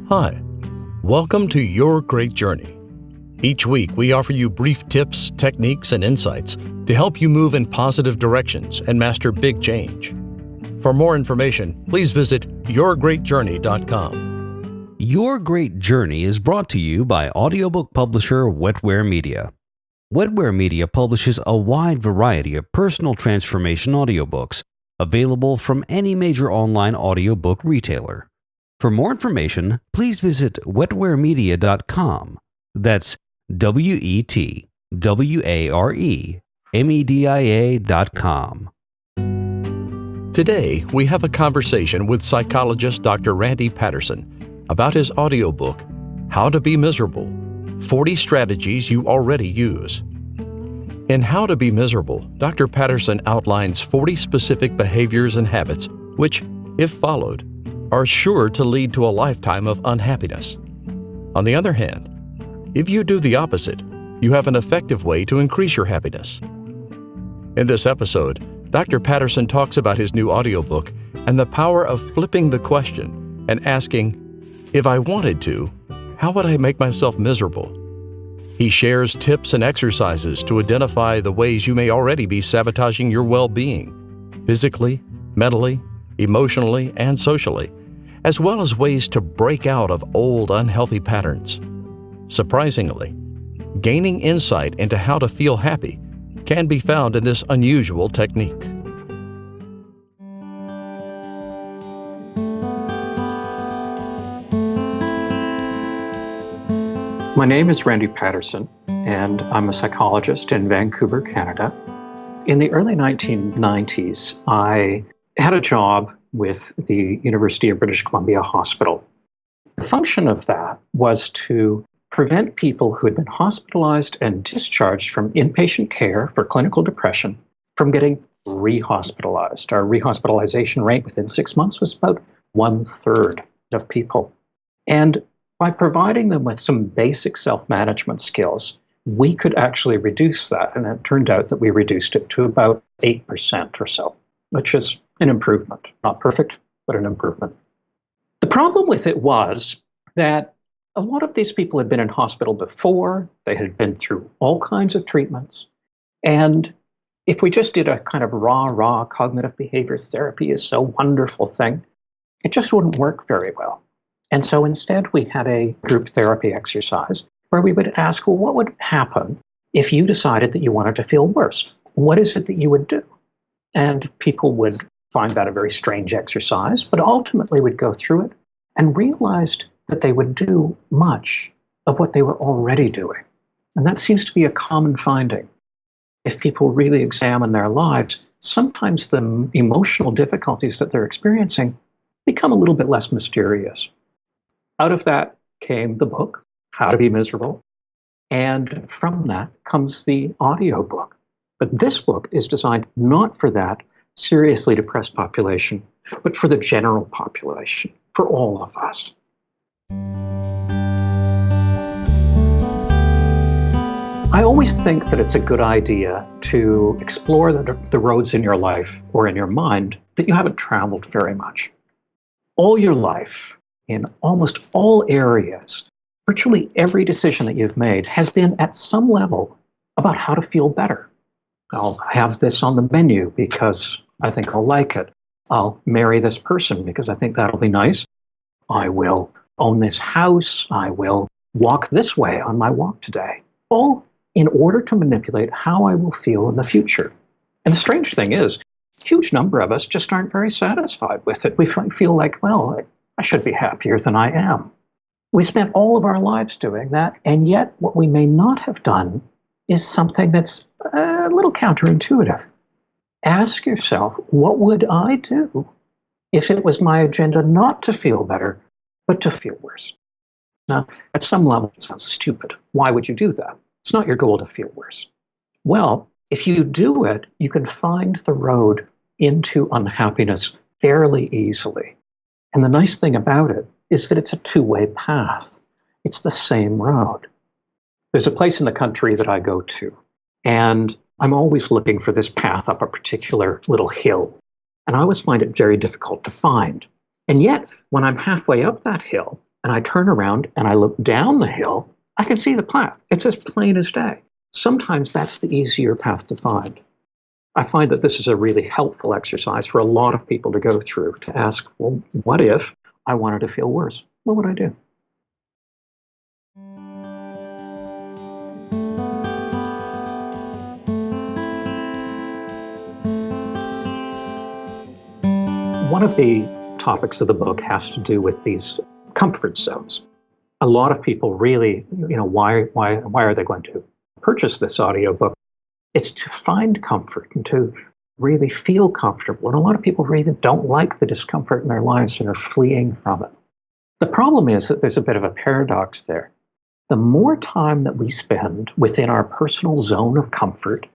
Hi, welcome to Your Great Journey. Each week, we offer you brief tips, techniques, and insights to help you move in positive directions and master big change. For more information, please visit yourgreatjourney.com. Your Great Journey is brought to you by audiobook publisher Wetware Media. Wetware Media publishes a wide variety of personal transformation audiobooks available from any major online audiobook retailer. For more information, please visit wetwaremedia.com. That's wetwaremedia.com. Today, we have a conversation with psychologist Dr. Randy Paterson about his audiobook, How to Be Miserable, 40 Strategies You Already Use. In How to Be Miserable, Dr. Paterson outlines 40 specific behaviors and habits which, if followed, are sure to lead to a lifetime of unhappiness. On the other hand, if you do the opposite, you have an effective way to increase your happiness. In this episode, Dr. Paterson talks about his new audiobook and the power of flipping the question and asking, if I wanted to, how would I make myself miserable? He shares tips and exercises to identify the ways you may already be sabotaging your well-being, physically, mentally, emotionally, and socially, as well as ways to break out of old unhealthy patterns. Surprisingly, gaining insight into how to feel happy can be found in this unusual technique. My name is Randy Paterson, and I'm a psychologist in Vancouver, Canada. In the early 1990s, I had a job with the University of British Columbia Hospital. The function of that was to prevent people who had been hospitalized and discharged from inpatient care for clinical depression from getting rehospitalized. Our rehospitalization rate within 6 months was about 1/3 of people. And by providing them with some basic self-management skills, we could actually reduce that. And it turned out that we reduced it to about 8% or so, which is an improvement. Not perfect, but an improvement. The problem with it was that a lot of these people had been in hospital before. They had been through all kinds of treatments. And if we just did a kind of raw cognitive behavior therapy is so wonderful thing, it just wouldn't work very well. And so instead, we had a group therapy exercise where we would ask, well, what would happen if you decided that you wanted to feel worse? What is it that you would do? And people would find that a very strange exercise, but ultimately would go through it and realized that they would do much of what they were already doing. And that seems to be a common finding. If people really examine their lives, sometimes the emotional difficulties that they're experiencing become a little bit less mysterious. Out of that came the book, How to Be Miserable, and from that comes the audiobook. But this book is designed not for that seriously depressed population, but for the general population, for all of us. I always think that it's a good idea to explore the roads in your life or in your mind that you haven't traveled very much. All your life, in almost all areas, virtually every decision that you've made has been at some level about how to feel better. I'll have this on the menu because I think I'll like it. I'll marry this person because I think that'll be nice. I will own this house. I will walk this way on my walk today. All in order to manipulate how I will feel in the future. And the strange thing is, a huge number of us just aren't very satisfied with it. We feel like, well, I should be happier than I am. We spent all of our lives doing that, and yet what we may not have done is something that's a little counterintuitive. Ask yourself, what would I do if it was my agenda not to feel better, but to feel worse? Now, at some level, it sounds stupid. Why would you do that? It's not your goal to feel worse. Well, if you do it, you can find the road into unhappiness fairly easily. And the nice thing about it is that it's a two-way path. It's the same road. There's a place in the country that I go to, and I'm always looking for this path up a particular little hill. And I always find it very difficult to find. And yet, when I'm halfway up that hill, and I turn around and I look down the hill, I can see the path. It's as plain as day. Sometimes that's the easier path to find. I find that this is a really helpful exercise for a lot of people to go through, to ask, well, what if I wanted to feel worse? What would I do? One of the topics of the book has to do with these comfort zones. A lot of people really, why are they going to purchase this audiobook? It's to find comfort and to really feel comfortable. And a lot of people really don't like the discomfort in their lives and are fleeing from it. The problem is that there's a bit of a paradox there. The more time that we spend within our personal zone of comfort,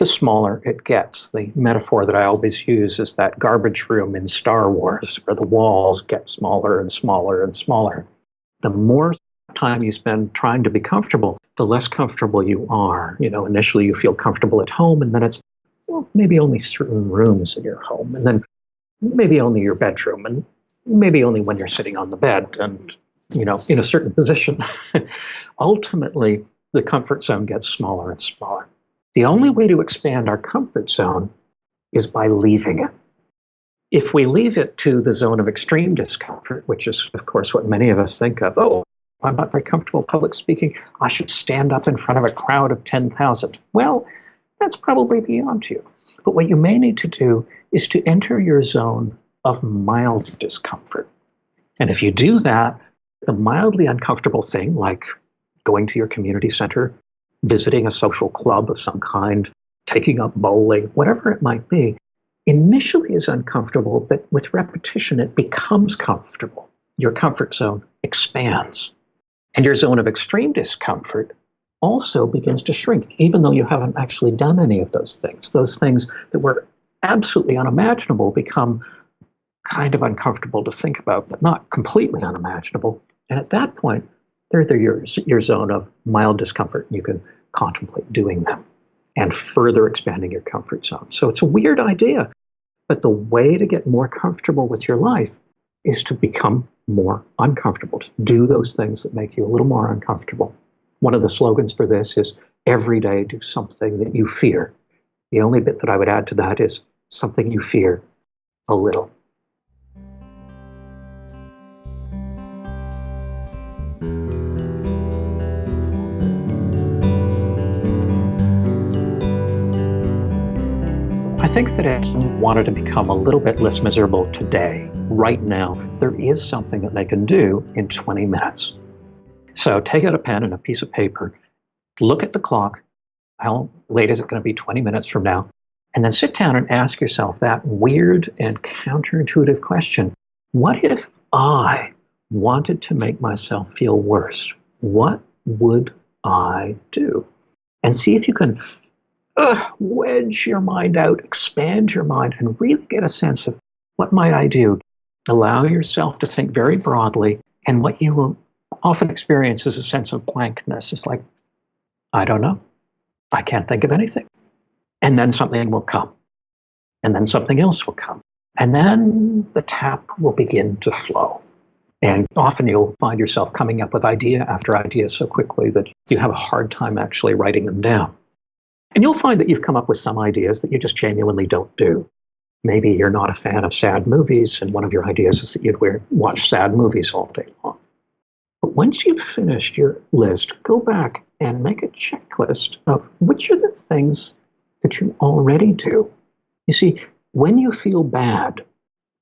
the smaller it gets. The metaphor that I always use is that garbage room in Star Wars, where the walls get smaller and smaller and smaller. The more time you spend trying to be comfortable, the less comfortable you are. Initially you feel comfortable at home, and then it's maybe only certain rooms in your home, and then maybe only your bedroom, and maybe only when you're sitting on the bed and, in a certain position. Ultimately, the comfort zone gets smaller and smaller. The only way to expand our comfort zone is by leaving it. If we leave it to the zone of extreme discomfort, which is, of course, what many of us think of, I'm not very comfortable public speaking, I should stand up in front of a crowd of 10,000. Well, that's probably beyond you. But what you may need to do is to enter your zone of mild discomfort. And if you do that, the mildly uncomfortable thing, like going to your community center, visiting a social club of some kind, taking up bowling, whatever it might be, initially is uncomfortable, but with repetition, it becomes comfortable. Your comfort zone expands. And your zone of extreme discomfort also begins to shrink, even though you haven't actually done any of those things. Those things that were absolutely unimaginable become kind of uncomfortable to think about, but not completely unimaginable. And at that point, they're your zone of mild discomfort. You can contemplate doing them and further expanding your comfort zone. So it's a weird idea, but the way to get more comfortable with your life is to become more uncomfortable, to do those things that make you a little more uncomfortable. One of the slogans for this is, every day do something that you fear. The only bit that I would add to that is something you fear a little. I think that if someone wanted to become a little bit less miserable today, right now, there is something that they can do in 20 minutes. So take out a pen and a piece of paper, look at the clock, how late is it going to be 20 minutes from now, and then sit down and ask yourself that weird and counterintuitive question. What if I wanted to make myself feel worse? What would I do? And see if you can wedge your mind out, expand your mind, and really get a sense of what might I do. Allow yourself to think very broadly, and what you will often experience is a sense of blankness. It's like, I don't know. I can't think of anything. And then something will come. And then something else will come. And then the tap will begin to flow. And often you'll find yourself coming up with idea after idea so quickly that you have a hard time actually writing them down. And you'll find that you've come up with some ideas that you just genuinely don't do. Maybe you're not a fan of sad movies, and one of your ideas is that you'd watch sad movies all day long. But once you've finished your list, go back and make a checklist of which are the things that you already do. You see, when you feel bad,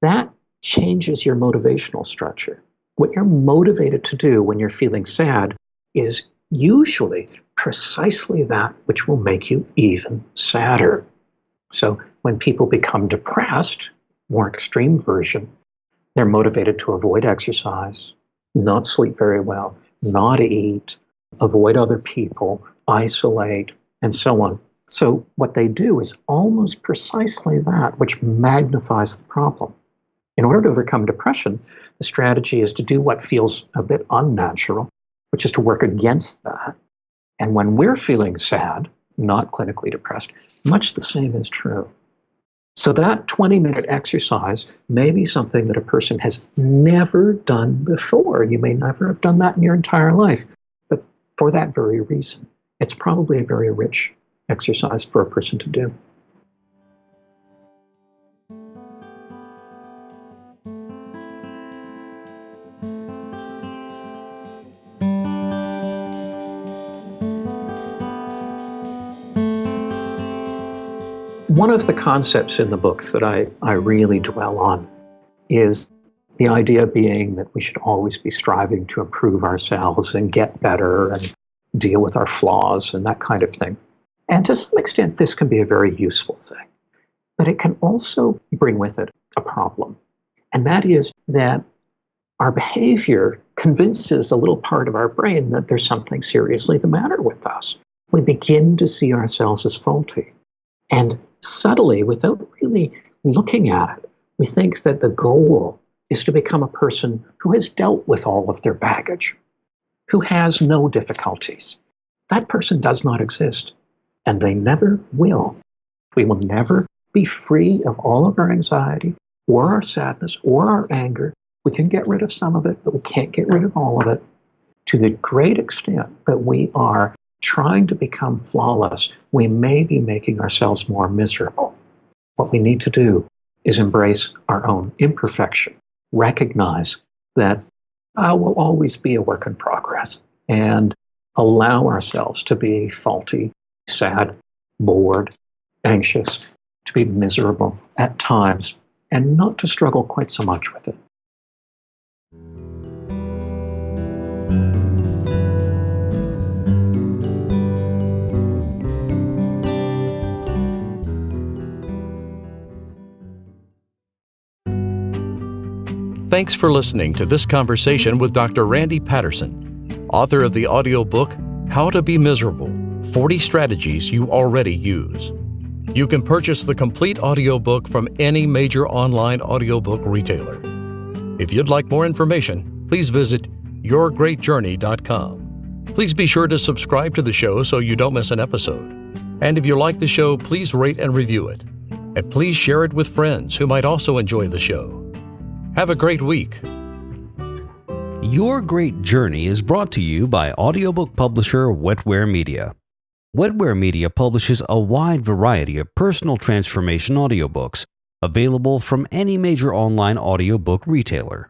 that changes your motivational structure. What you're motivated to do when you're feeling sad is usually precisely that which will make you even sadder. So when people become depressed, more extreme version, they're motivated to avoid exercise, not sleep very well, not eat, avoid other people, isolate, and so on. So what they do is almost precisely that which magnifies the problem. In order to overcome depression, the strategy is to do what feels a bit unnatural, which is to work against that. And when we're feeling sad, not clinically depressed, much the same is true. So that 20-minute exercise may be something that a person has never done before. You may never have done that in your entire life. But for that very reason, it's probably a very rich exercise for a person to do. One of the concepts in the book that I really dwell on is the idea being that we should always be striving to improve ourselves and get better and deal with our flaws and that kind of thing. And to some extent, this can be a very useful thing. But it can also bring with it a problem. And that is that our behavior convinces a little part of our brain that there's something seriously the matter with us. We begin to see ourselves as faulty. And subtly, without really looking at it, we think that the goal is to become a person who has dealt with all of their baggage, who has no difficulties. That person does not exist, and they never will. We will never be free of all of our anxiety or our sadness or our anger. We can get rid of some of it, but we can't get rid of all of it. To the great extent that we are trying to become flawless, we may be making ourselves more miserable. What we need to do is embrace our own imperfection, recognize that we'll always be a work in progress, and allow ourselves to be faulty, sad, bored, anxious, to be miserable at times, and not to struggle quite so much with it. Thanks for listening to this conversation with Dr. Randy Paterson, author of the audiobook, How to Be Miserable, 40 Strategies You Already Use. You can purchase the complete audiobook from any major online audiobook retailer. If you'd like more information, please visit yourgreatjourney.com. Please be sure to subscribe to the show so you don't miss an episode. And if you like the show, please rate and review it. And please share it with friends who might also enjoy the show. Have a great week. Your Great Journey is brought to you by audiobook publisher Wetware Media. Wetware Media publishes a wide variety of personal transformation audiobooks available from any major online audiobook retailer.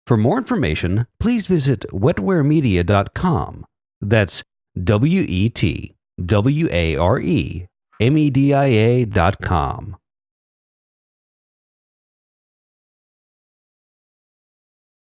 For more information, please visit wetwaremedia.com. That's WETWAREMEDIA.com.